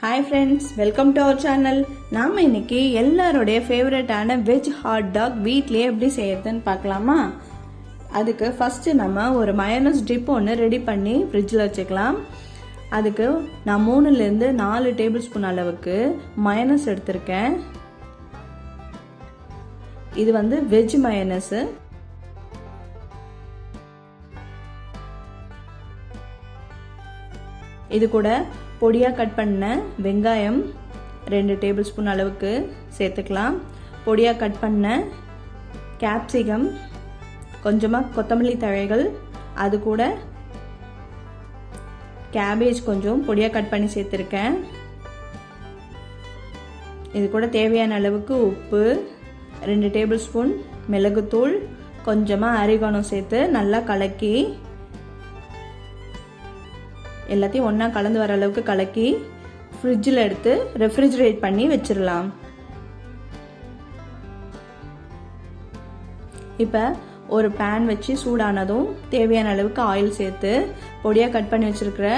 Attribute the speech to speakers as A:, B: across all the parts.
A: Hi friends, welcome to our channel. நாம் இன்னைக்கு எல்லாருடைய ஃபேவரட்டான வெஜ் ஹாட் டாக் வீட்லேயே எப்படி செய்யறதுன்னு பார்க்கலாமா? அதுக்கு ஃபஸ்ட்டு நம்ம ஒரு மயோனஸ் டிப் ஒன்று ரெடி பண்ணி ஃப்ரிட்ஜில் வச்சுக்கலாம். அதுக்கு நான் 3லேருந்து 4 டேபிள் ஸ்பூன் அளவுக்கு மயோனஸ் எடுத்திருக்கேன். இது வந்து வெஜ் மயோனஸு. இது கூட பொடியாக கட் பண்ண வெங்காயம் 2 டேபிள் ஸ்பூன் அளவுக்கு சேர்த்துக்கலாம். பொடியாக கட் பண்ண கேப்சிகம், கொஞ்சமாக கொத்தமல்லி தழைகள், அது கூட கேபேஜ் கொஞ்சம் பொடியாக கட் பண்ணி சேர்த்துருக்கேன். இது கூட தேவையான அளவுக்கு உப்பு, 2 டேபிள் ஸ்பூன் மிளகுத்தூள், கொஞ்சமாக அரிகானோ சேர்த்து நல்லா கலக்கி எல்லாத்தையும் ஒன்றா கலந்து வர அளவுக்கு கலக்கி ஃப்ரிட்ஜில் எடுத்து ரெஃப்ரிஜரேட் பண்ணி வச்சிடலாம். இப்போ ஒரு பேன் வச்சு சூடானதும் தேவையான அளவுக்கு ஆயில் சேர்த்து பொடியாக கட் பண்ணி வச்சுருக்கிற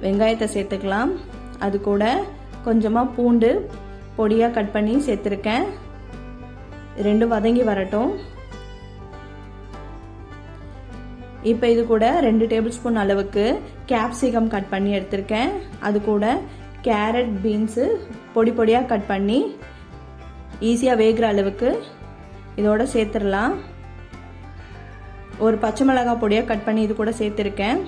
A: வெங்காயத்தை சேர்த்துக்கலாம். அது கூட கொஞ்சமாக பூண்டு பொடியாக கட் பண்ணி சேர்த்துருக்கேன். ரெண்டும் வதங்கி வரட்டும். இப்போ இது கூட 2 டேபிள் ஸ்பூன் அளவுக்கு கேப்சிகம் கட் பண்ணி எடுத்திருக்கேன். அது கூட கேரட், பீன்ஸு பொடி பொடியாக கட் பண்ணி ஈஸியாக வேகிற அளவுக்கு இதோட சேர்த்துடலாம். ஒரு பச்சை மிளகாய் பொடியாக கட் பண்ணி இது கூட சேர்த்துருக்கேன்.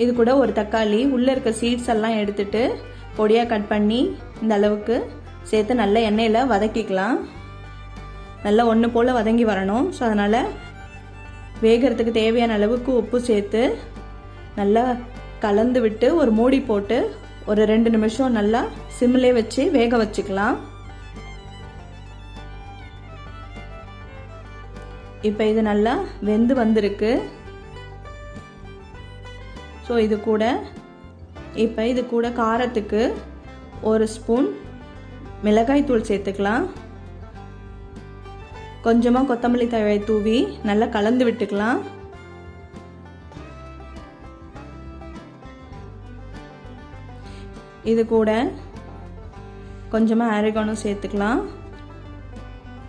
A: இது கூட ஒரு தக்காளி, உள்ளே இருக்க சீட்ஸ் எல்லாம் எடுத்துட்டு பொடியாக கட் பண்ணி இந்த அளவுக்கு சேர்த்து நல்லா எண்ணெயில் வதக்கிக்கலாம். நல்லா ஒன்று போல் வதங்கி வரணும். ஸோ அதனால் வேகிறதுக்கு தேவையான அளவுக்கு உப்பு சேர்த்து நல்லா கலந்து விட்டு ஒரு மூடி போட்டு ஒரு 2 நிமிஷம் நல்லா சிம்மிலே வச்சு வேக வச்சுக்கலாம். இப்போ இது நல்லா வெந்து வந்திருக்கு. ஸோ இது கூட காரத்துக்கு 1 ஸ்பூன் மிளகாய் தூள் சேர்த்துக்கலாம். கொஞ்சமாக கொத்தமல்லி தழை தூவி நல்லா கலந்து விட்டுக்கலாம். இது கூட கொஞ்சமாக ஆரிகானோ சேர்த்துக்கலாம்.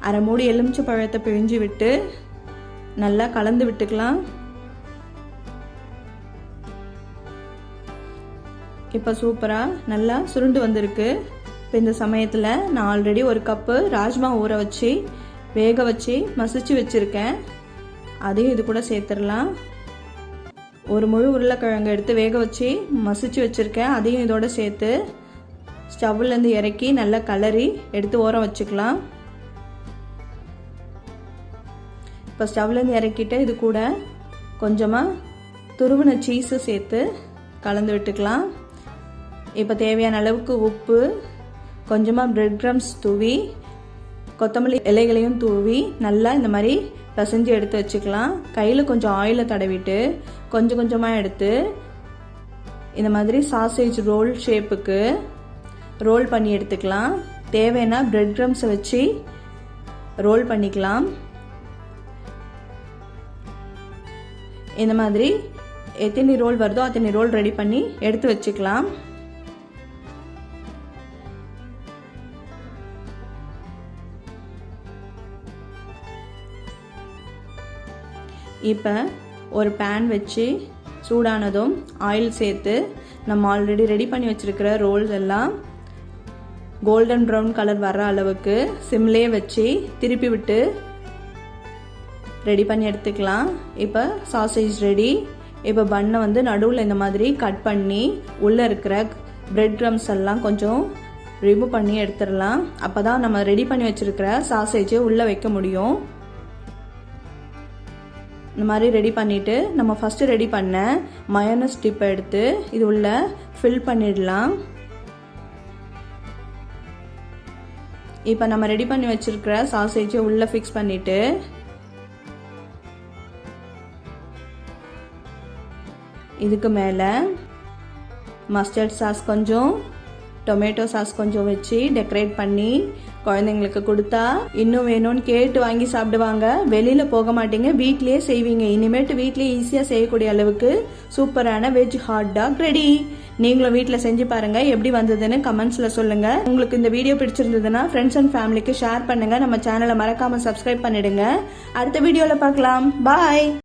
A: அரை மூடி எலுமிச்சை பழத்தை பிழிஞ்சு விட்டு நல்லா கலந்து விட்டுக்கலாம். இப்போ சூப்பராக நல்லா சுருண்டு வந்திருக்கு. இப்போ இந்த சமயத்தில் நான் ஆல்ரெடி 1 கப்பு ராஜ்மா ஊற வச்சு வேக வச்சு மசிச்சு வச்சுருக்கேன். அதையும் இது கூட சேர்த்துடலாம். ஒரு முழு உருளைக்கிழங்கு எடுத்து வேக வச்சு மசிச்சு வச்சுருக்கேன். அதையும் இதோட சேர்த்து ஸ்டவ்லேருந்து இறக்கி நல்லா கலரி எடுத்து ஓரம் வச்சுக்கலாம். இப்போ ஸ்டவ்லேருந்து இறக்கிட்டு இது கூட கொஞ்சமாக துருவின சீஸு சேர்த்து கலந்து விட்டுக்கலாம். இப்போ தேவையான அளவுக்கு உப்பு, கொஞ்சமாக பிரெட் க்ரம்ஸ் தூவி கொத்தமல்லி இலைகளையும் தூவி நல்லா இந்த மாதிரி பிசைஞ்சு எடுத்து வச்சுக்கலாம். கையில் கொஞ்சம் ஆயிலை தடவிட்டு கொஞ்சம் கொஞ்சமாக எடுத்து இந்த மாதிரி சாசேஜ் ரோல் ஷேப்புக்கு ரோல் பண்ணி எடுத்துக்கலாம். தேவைன்னா பிரெட் க்ரம்ஸை வச்சு ரோல் பண்ணிக்கலாம். இந்த மாதிரி எத்தனை ரோல் வருதோ அத்தனை ரோல் ரெடி பண்ணி எடுத்து வச்சுக்கலாம். இப்போ ஒரு பேன் வச்சு சூடானதும் ஆயில் சேர்த்து நம்ம ஆல்ரெடி ரெடி பண்ணி வச்சுருக்கிற ரோல்ஸ் எல்லாம் கோல்டன் ப்ரௌன் கலர் வர்ற அளவுக்கு சிம்லே வச்சு திருப்பி விட்டு ரெடி பண்ணி எடுத்துக்கலாம். இப்போ சாசேஜ் ரெடி. இப்போ பன்னை வந்து நடுவில் இந்த மாதிரி கட் பண்ணி உள்ளே இருக்கிற பிரெட் க்ரம்ஸ் எல்லாம் கொஞ்சம் ரிமூவ் பண்ணி எடுத்துடலாம். அப்போ தான் நம்ம ரெடி பண்ணி வச்சுருக்கிற சாசேஜை உள்ளே வைக்க முடியும். இந்த மாதிரி ரெடி பண்ணிவிட்டு நம்ம ஃபஸ்ட்டு ரெடி பண்ண மயோனஸ் டிப்பை எடுத்து இது உள்ள ஃபில் பண்ணிடலாம். இப்போ நம்ம ரெடி பண்ணி வச்சுருக்கிற சாசேஜை உள்ளே ஃபிக்ஸ் பண்ணிவிட்டு இதுக்கு மேலே மஸ்டர்ட் சாஸ் கொஞ்சம், டொமேட்டோ சாஸ் கொஞ்சம் வச்சு டெக்கரேட் பண்ணி குழந்தைங்களுக்கு கொடுத்தா இன்னும் வேணும்னு கேட்டு வாங்கி சாப்பிடுவாங்க. வெளியில போக மாட்டீங்க, வீட்லயே செய்வீங்க. இனிமேட்டு வீட்லயே ஈஸியா செய்யக்கூடிய அளவுக்கு சூப்பரான வெஜ் ஹாட் டாக் ரெடி. நீங்களும் வீட்டில் செஞ்சு பாருங்க, எப்படி வந்ததுன்னு கமெண்ட்ஸ்ல சொல்லுங்க. உங்களுக்கு இந்த வீடியோ பிடிச்சிருந்ததுன்னா ஃப்ரெண்ட்ஸ் அண்ட் ஃபேமிலிக்கு ஷேர் பண்ணுங்க. நம்ம சேனலை மறக்காம சப்ஸ்கிரைப் பண்ணிடுங்க. அடுத்த வீடியோல பார்க்கலாம். பாய்.